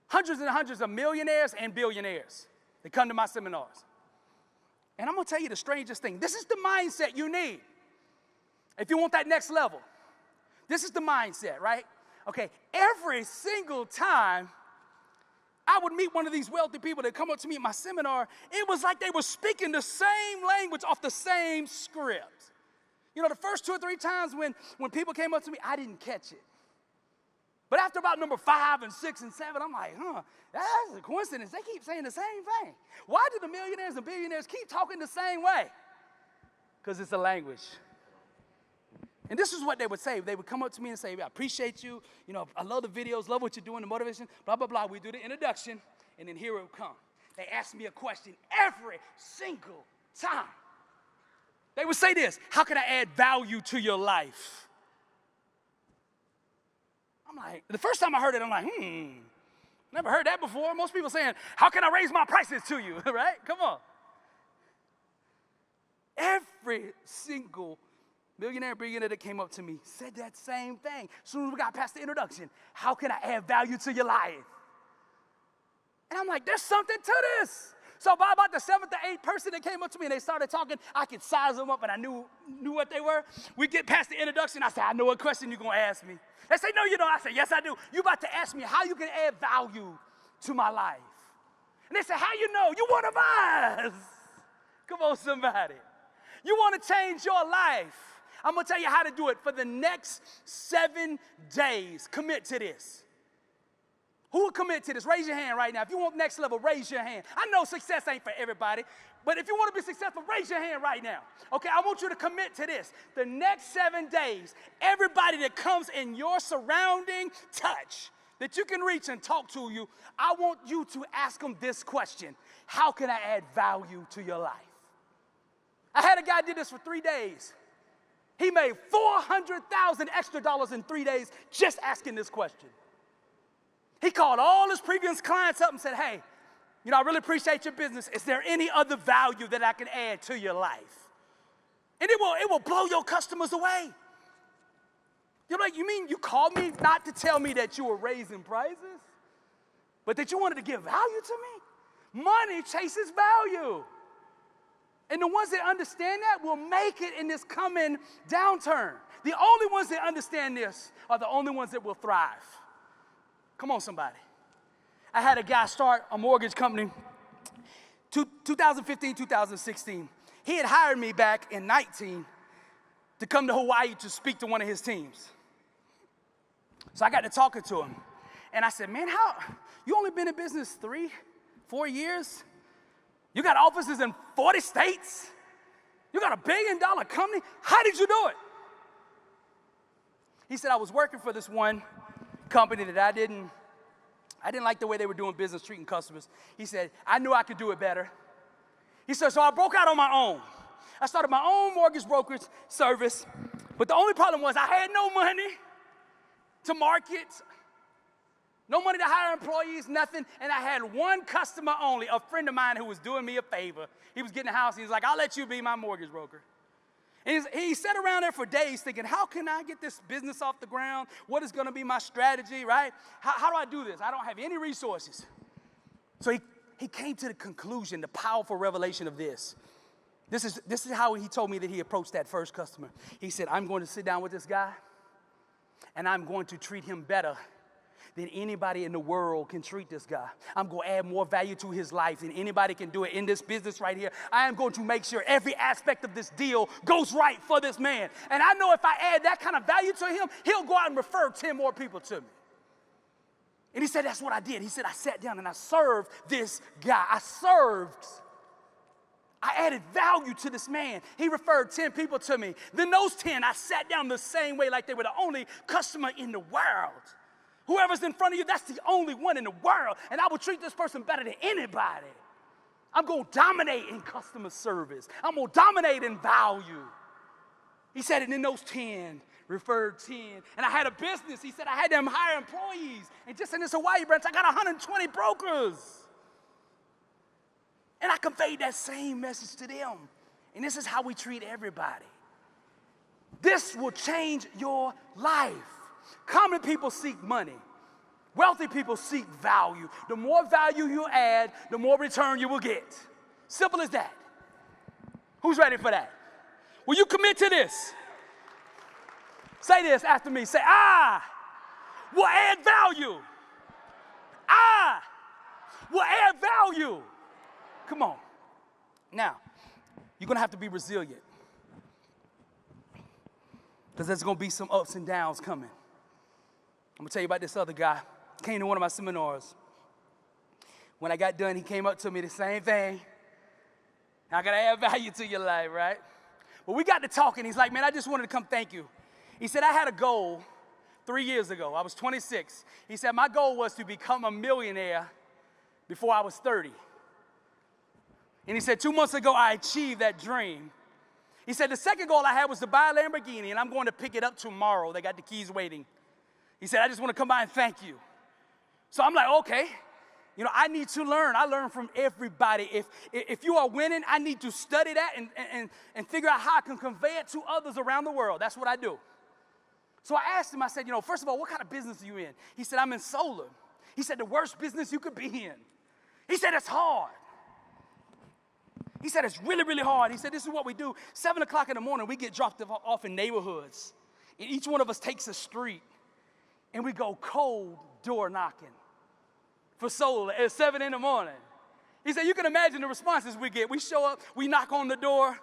hundreds and hundreds of millionaires and billionaires that come to my seminars. And I'm going to tell you the strangest thing. This is the mindset you need if you want that next level. This is the mindset, right? Okay, every single time I would meet one of these wealthy people that come up to me at my seminar, it was like they were speaking the same language off the same script. You know, the first 2 or 3 times when people came up to me, I didn't catch it. But after about number 5 and 6 and 7, I'm like, that's a coincidence. They keep saying the same thing. Why do the millionaires and billionaires keep talking the same way? Because it's a language. And this is what they would say. They would come up to me and say, I appreciate you. You know, I love the videos, love what you're doing, the motivation, blah, blah, blah. We do the introduction, and then here it would come. They ask me a question every single time. They would say this, how can I add value to your life? I'm like, the first time I heard it, I'm like, never heard that before. Most people saying, how can I raise my prices to you, right? Come on. Every single millionaire, billionaire that came up to me said that same thing. As soon as we got past the introduction, how can I add value to your life? And I'm like, there's something to this. So by about the 7th or 8th person that came up to me and they started talking, I could size them up and I knew what they were. We get past the introduction, I said, I know what question you're going to ask me. They say, no, you don't. I said, yes, I do. You're about to ask me how you can add value to my life. And they said, how you know? You one of us. Come on, somebody. You want to change your life. I'm going to tell you how to do it for the next 7 days. Commit to this. Who will commit to this? Raise your hand right now. If you want next level, raise your hand. I know success ain't for everybody, but if you want to be successful, raise your hand right now. Okay, I want you to commit to this. The next 7 days, everybody that comes in your surrounding touch, that you can reach and talk to you, I want you to ask them this question: how can I add value to your life? I had a guy did this for 3 days. He made $400,000 extra in 3 days just asking this question. He called all his previous clients up and said, hey, I really appreciate your business. Is there any other value that I can add to your life? And it will blow your customers away. You're like, you mean you called me not to tell me that you were raising prices, but that you wanted to give value to me? Money chases value. And the ones that understand that will make it in this coming downturn. The only ones that understand this are the only ones that will thrive. Come on, somebody. I had a guy start a mortgage company 2015, 2016. He had hired me back in 19 to come to Hawaii to speak to one of his teams. So I got to talking to him. And I said, man, you only been in business 3, 4 years? You got offices in 40 states? You got $1 billion company? How did you do it? He said, I was working for this one company that I didn't like the way they were doing business, treating customers. He said, I knew I could do it better. He said, so I broke out on my own. I started my own mortgage brokerage service, but the only problem was I had no money to market, no money to hire employees, nothing, and I had one customer only, a friend of mine who was doing me a favor. He was getting a house. He was like, I'll let you be my mortgage broker. And he sat around there for days thinking, how can I get this business off the ground? What is going to be my strategy, right? How do I do this? I don't have any resources. So he came to the conclusion, the powerful revelation of this. This is how he told me that he approached that first customer. He said, I'm going to sit down with this guy, and I'm going to treat him better than anybody in the world can treat this guy. I'm going to add more value to his life than anybody can do it in this business right here. I am going to make sure every aspect of this deal goes right for this man. And I know if I add that kind of value to him, he'll go out and refer 10 more people to me. And he said, that's what I did. He said, I sat down and I served this guy. I added value to this man. He referred 10 people to me. Then those 10, I sat down the same way like they were the only customer in the world. Whoever's in front of you, that's the only one in the world. And I will treat this person better than anybody. I'm going to dominate in customer service. I'm going to dominate in value. He said, and then those 10 referred 10. And I had a business. He said, I had them hire employees. And just in this Hawaii branch, I got 120 brokers. And I conveyed that same message to them. And this is how we treat everybody. This will change your life. Common people seek money. Wealthy people seek value. The more value you add, the more return you will get. Simple as that. Who's ready for that? Will you commit to this? Say this after me. Say, I will add value. I will add value. Come on. Now, you're going to have to be resilient, because there's going to be some ups and downs coming. I'm going to tell you about this other guy. Came to one of my seminars. When I got done, he came up to me, the same thing. I got to add value to your life, right? But we got to talking. He's like, man, I just wanted to come thank you. He said, I had a goal 3 years ago. I was 26. He said, my goal was to become a millionaire before I was 30. And he said, 2 months ago, I achieved that dream. He said, the second goal I had was to buy a Lamborghini, and I'm going to pick it up tomorrow. They got the keys waiting. He said, I just want to come by and thank you. So I'm like, okay. I need to learn. I learn from everybody. If you are winning, I need to study that and figure out how I can convey it to others around the world. That's what I do. So I asked him, I said, first of all, what kind of business are you in? He said, I'm in solar. He said, the worst business you could be in. He said, it's hard. He said, it's really, really hard. He said, this is what we do. 7 o'clock in the morning, we get dropped off in neighborhoods. And each one of us takes a street, and we go cold door knocking for solar at 7 in the morning. He said, you can imagine the responses we get. We show up, we knock on the door.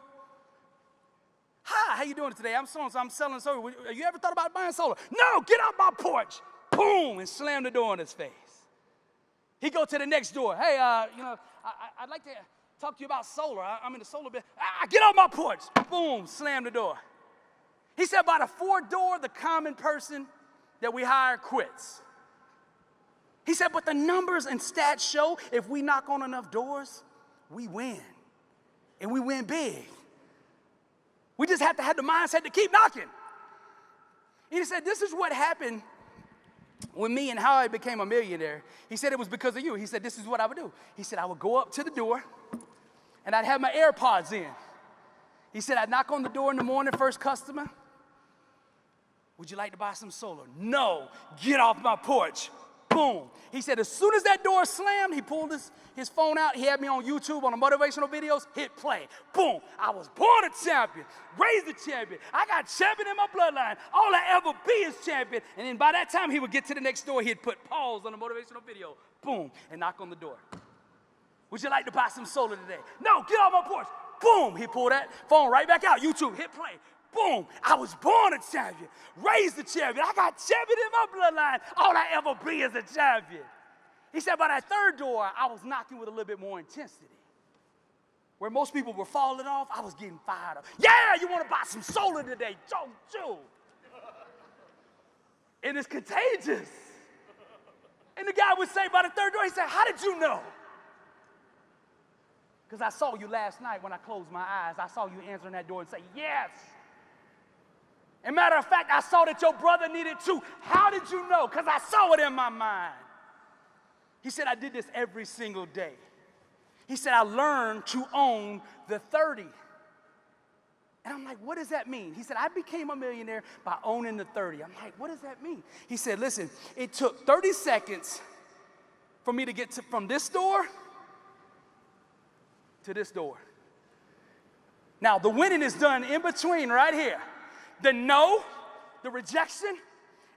Hi, how you doing today? I'm so-and-so, I'm selling solar. Have you ever thought about buying solar? No, get out my porch. Boom, and slam the door in his face. He go to the next door. Hey, I'd like to talk to you about solar. I'm in the solar business. Get off my porch. Boom, slam the door. He said by the fourth door, the common person that we hire quits. He said, but the numbers and stats show if we knock on enough doors, we win. And we win big. We just have to have the mindset to keep knocking. And he said, this is what happened with me and how I became a millionaire. He said it was because of you. He said, this is what I would do. He said, I would go up to the door and I'd have my AirPods in. He said, I'd knock on the door in the morning, first customer. Would you like to buy some solar? No, get off my porch. Boom. He said, as soon as that door slammed, he pulled his phone out. He had me on YouTube on the motivational videos, hit play. Boom. I was born a champion, raised a champion. I got champion in my bloodline. All I ever be is champion. And then by that time, he would get to the next door. He'd put pause on the motivational video. Boom. And knock on the door. Would you like to buy some solar today? No, get off my porch. Boom. He pulled that phone right back out. YouTube, hit play. Boom, I was born a champion, raised a champion. I got champion in my bloodline. All I ever be is a champion. He said by that third door, I was knocking with a little bit more intensity. Where most people were falling off, I was getting fired up. Yeah, you want to buy some solar today, don't you? And it's contagious. And the guy would say by the third door, he said, how did you know? Because I saw you last night when I closed my eyes. I saw you answering that door and say, yes. And matter of fact, I saw that your brother needed too. How did you know? Because I saw it in my mind. He said, I did this every single day. He said, I learned to own the 30. And I'm like, what does that mean? He said, I became a millionaire by owning the 30. I'm like, what does that mean? He said, listen, it took 30 seconds for me to get from this door to this door. Now, the winning is done in between right here. The no, the rejection,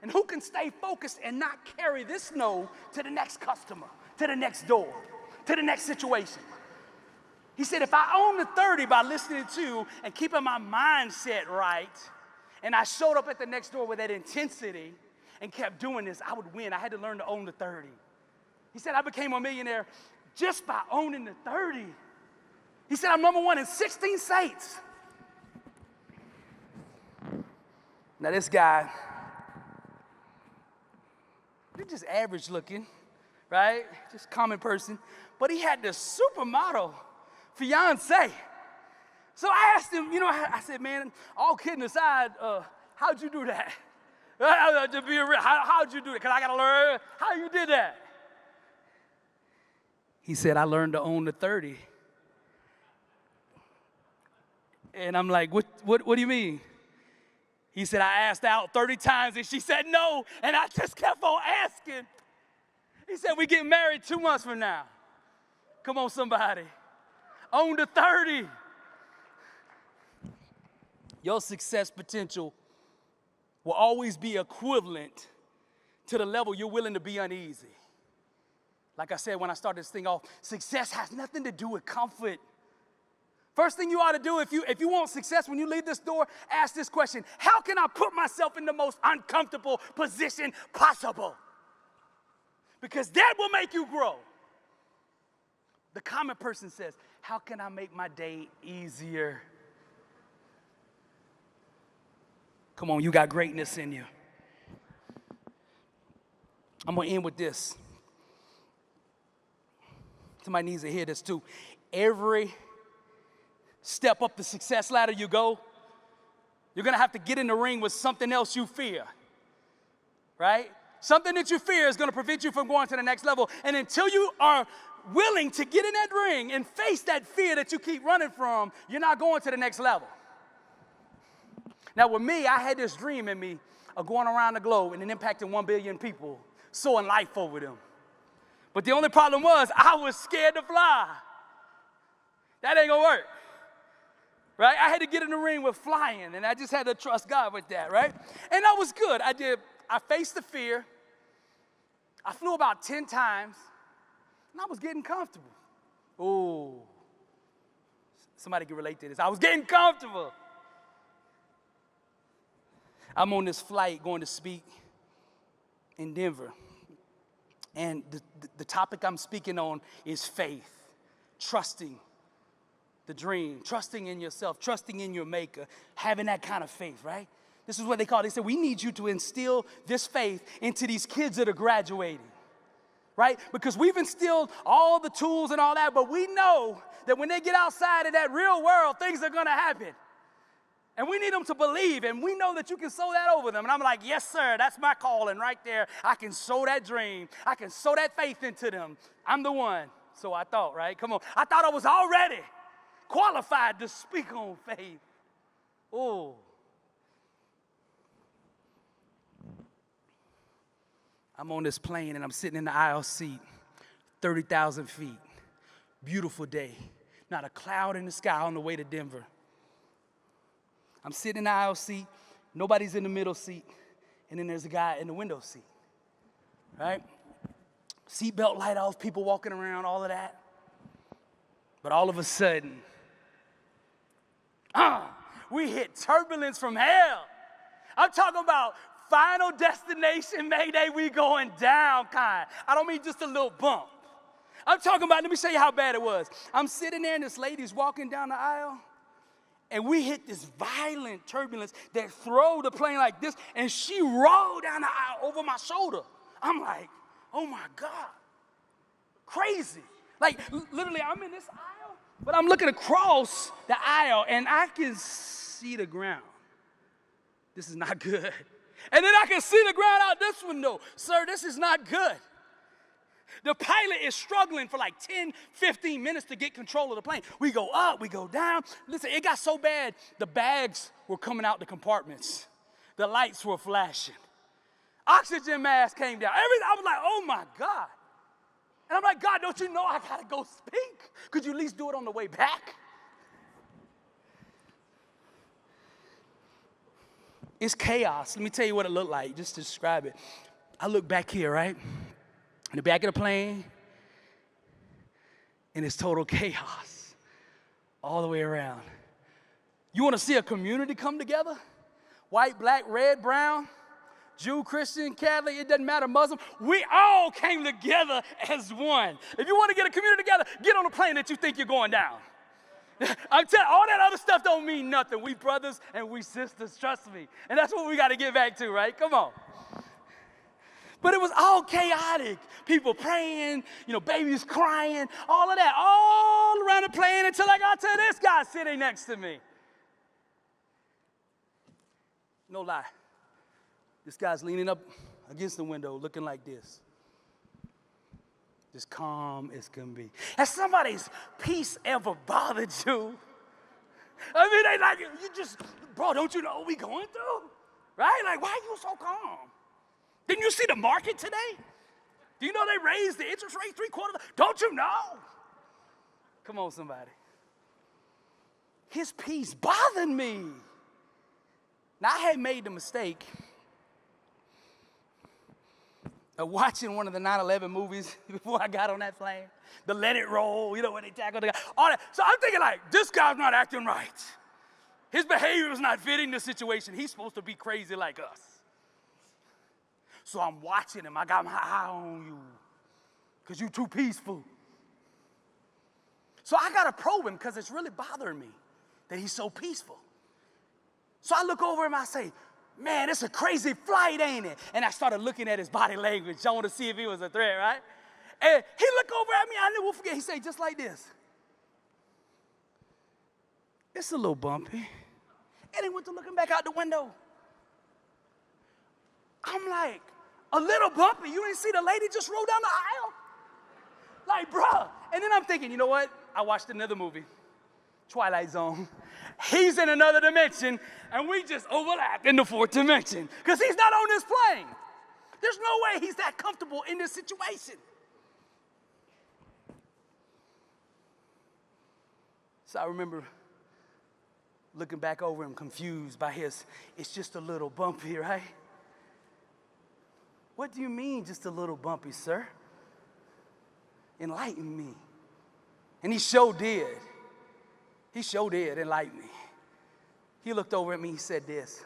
and who can stay focused and not carry this no to the next customer, to the next door, to the next situation. He said, if I own the 30 by listening to and keeping my mindset right, and I showed up at the next door with that intensity and kept doing this, I would win. I had to learn to own the 30. He said, I became a millionaire just by owning the 30. He said, I'm number one in 16 states. Now this guy, he's just average looking, right? Just common person. But he had this supermodel fiance. So I asked him, I said, man, all kidding aside, how'd you do that? To be real, how'd you do it? Because I got to learn how you did that. He said, I learned to own the 30. And I'm like, what do you mean? He said, I asked out 30 times and she said no, and I just kept on asking. He said, we get married 2 months from now. Come on, somebody. Own the 30. Your success potential will always be equivalent to the level you're willing to be uneasy. Like I said when I started this thing off, success has nothing to do with comfort. First thing you ought to do if you want success when you leave this door, ask this question: how can I put myself in the most uncomfortable position possible? Because that will make you grow. The common person says, how can I make my day easier? Come on, you got greatness in you. I'm going to end with this. Somebody needs to hear this too. Every step up the success ladder you go, you're going to have to get in the ring with something else you fear, right? Something that you fear is going to prevent you from going to the next level. And until you are willing to get in that ring and face that fear that you keep running from, you're not going to the next level. Now, with me, I had this dream in me of going around the globe and then impacting 1 billion people, sowing life over them. But the only problem was I was scared to fly. That ain't going to work. Right? I had to get in the ring with flying, and I just had to trust God with that, right? And that was good. I faced the fear. I flew about 10 times, and I was getting comfortable. Oh, somebody can relate to this. I was getting comfortable. I'm on this flight going to speak in Denver, and the topic I'm speaking on is faith, trusting the dream, trusting in yourself, trusting in your maker, having that kind of faith, right? This is what they call it. They said, we need you to instill this faith into these kids that are graduating. right? Because we've instilled all the tools and all that, but we know that when they get outside in that real world, things are going to happen. And we need them to believe, and we know that you can sow that over them. And I'm like, yes, sir, that's my calling right there. I can sow that dream. I can sow that faith into them. I'm the one. So I thought, right? Come on. I thought I was already qualified to speak on faith. Oh. I'm on this plane, and I'm sitting in the aisle seat, 30,000 feet. Beautiful day. Not a cloud in the sky on the way to Denver. I'm sitting in the aisle seat, nobody's in the middle seat, and then there's a guy in the window seat, right? Seatbelt light off, people walking around, all of that. But all of a sudden, we hit turbulence from hell. I'm talking about final destination, Mayday, we going down kind. I don't mean just a little bump. I'm talking about, let me show you how bad it was. I'm sitting there and this lady's walking down the aisle. And we hit this violent turbulence that threw the plane like this, and she rolled down the aisle over my shoulder. I'm like, oh my God, crazy. Like, literally, I'm in this aisle, but I'm looking across the aisle, and I can see the ground. This is not good. And then I can see the ground out this window. Sir, this is not good. The pilot is struggling for like 10, 15 minutes to get control of the plane. We go up, we go down. Listen, it got so bad, the bags were coming out the compartments. The lights were flashing. Oxygen mask came down. I was like, oh my God. And I'm like, God, don't you know I got to go speak? Could you at least do it on the way back? It's chaos. Let me tell you what it looked like, just to describe it. I look back here, right? In the back of the plane, and it's total chaos all the way around. You want to see a community come together? White, black, red, brown, Jew, Christian, Catholic, it doesn't matter, Muslim. We all came together as one. If you want to get a community together, get on a plane that you think you're going down. I'm telling you, all that other stuff don't mean nothing. We brothers and we sisters, trust me. And that's what we got to get back to, right? Come on. But it was all chaotic. People praying, babies crying, all of that, all around the plane until I got to this guy sitting next to me. No lie. This guy's leaning up against the window looking like this. Just calm as can be. Has somebody's peace ever bothered you? I mean, they like, you just, bro, don't you know what we going through? Right? Like, why are you so calm? Didn't you see the market today? Do you know they raised the interest rate 3/4? Don't you know? Come on, somebody. His peace bothered me. Now, I had made the mistake of watching one of the 9/11 movies before I got on that plane. The Let It Roll, when they tackle the guy. All that. So I'm thinking like, this guy's not acting right. His behavior is not fitting the situation. He's supposed to be crazy like us. So I'm watching him. I got my eye on you because you're too peaceful. So I got to probe him because it's really bothering me that he's so peaceful. So I look over him, I say, man, it's a crazy flight, ain't it? And I started looking at his body language. I want to see if he was a threat, right? And he looked over at me. I never will forget. He said just like this. It's a little bumpy. And he went to looking back out the window. I'm like, a little bumpy? You didn't see the lady just roll down the aisle? Like, bruh. And then I'm thinking, you know what? I watched another movie, Twilight Zone. He's in another dimension, and we just overlap in the fourth dimension because he's not on this plane. There's no way he's that comfortable in this situation. So I remember looking back over him confused by his, it's just a little bumpy, right? What do you mean just a little bumpy, sir? Enlighten me. And he sure did. He sure did enlighten me. He looked over at me, he said this.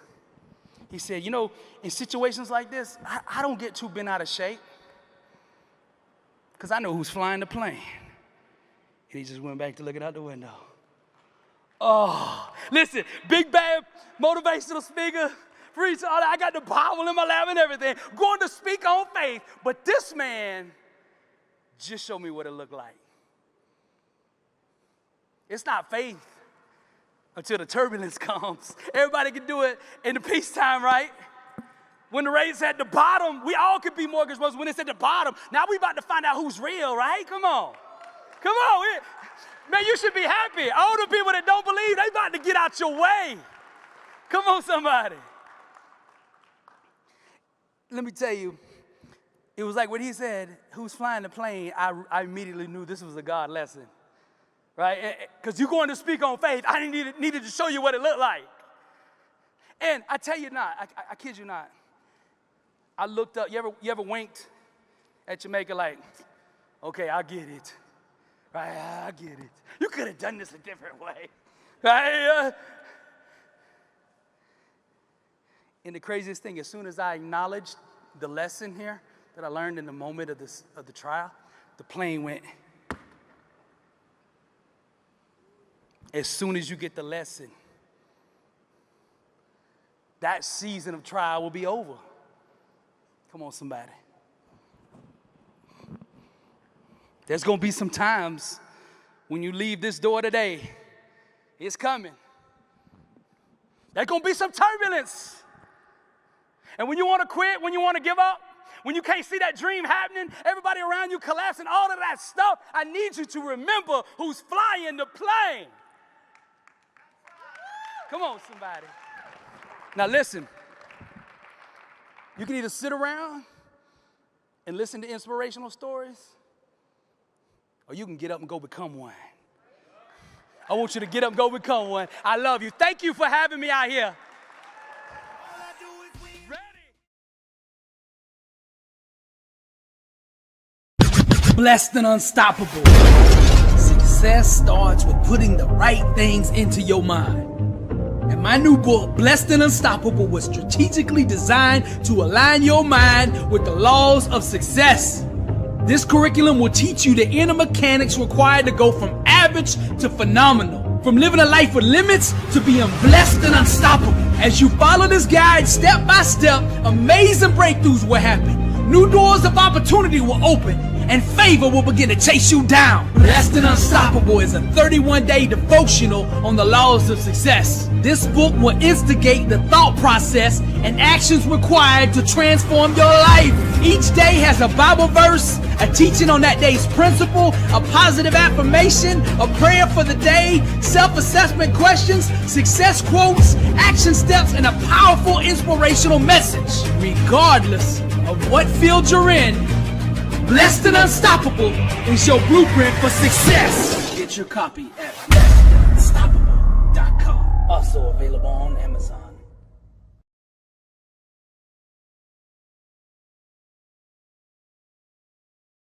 He said, in situations like this, I don't get too bent out of shape because I know who's flying the plane. And he just went back to looking out the window. Oh, listen, big bad motivational speaker, preacher, all that. I got the Bible in my lap and everything, going to speak on faith. But this man Just show me what it looked like. It's not faith until the turbulence comes. Everybody can do it in the peacetime, right? When the rate's at the bottom, we all could be mortgage brokers. When it's at the bottom, now we about to find out who's real, right? Come on. Come on. Man, you should be happy. All the people that don't believe, they about to get out your way. Come on, somebody. Let me tell you, it was like when he said, who's flying the plane, I immediately knew this was a God lesson, right? Because you're going to speak on faith. I needed to show you what it looked like. And I tell you not, I kid you not, I looked up, you ever winked at Jamaica like, okay, I get it, right? I get it. You could have done this a different way, right? And the craziest thing, as soon as I acknowledged the lesson here that I learned in the moment of the trial, the plane went. As soon as you get the lesson, that season of trial will be over. Come on, somebody. There's going to be some times when you leave this door today, it's coming. There's going to be some turbulence. And when you want to quit, when you want to give up, when you can't see that dream happening, everybody around you collapsing, all of that stuff, I need you to remember who's flying the plane. Come on, somebody. Now listen, you can either sit around and listen to inspirational stories, or you can get up and go become one. I want you to get up and go become one. I love you. Thank you for having me out here. Blessed and unstoppable. Success starts with putting the right things into your mind. And my new book, Blessed and Unstoppable, was strategically designed to align your mind with the laws of success. This curriculum will teach you the inner mechanics required to go from average to phenomenal, from living a life with limits to being blessed and unstoppable. As you follow this guide step by step, amazing breakthroughs will happen. New doors of opportunity will open, and favor will begin to chase you down. Blessed and Unstoppable is a 31-day devotional on the laws of success. This book will instigate the thought process and actions required to transform your life. Each day has a Bible verse, a teaching on that day's principle, a positive affirmation, a prayer for the day, self-assessment questions, success quotes, action steps, and a powerful inspirational message. Regardless of what field you're in, Blessed and Unstoppable is your blueprint for success. Get your copy at blessedandunstoppable.com. Also available on Amazon.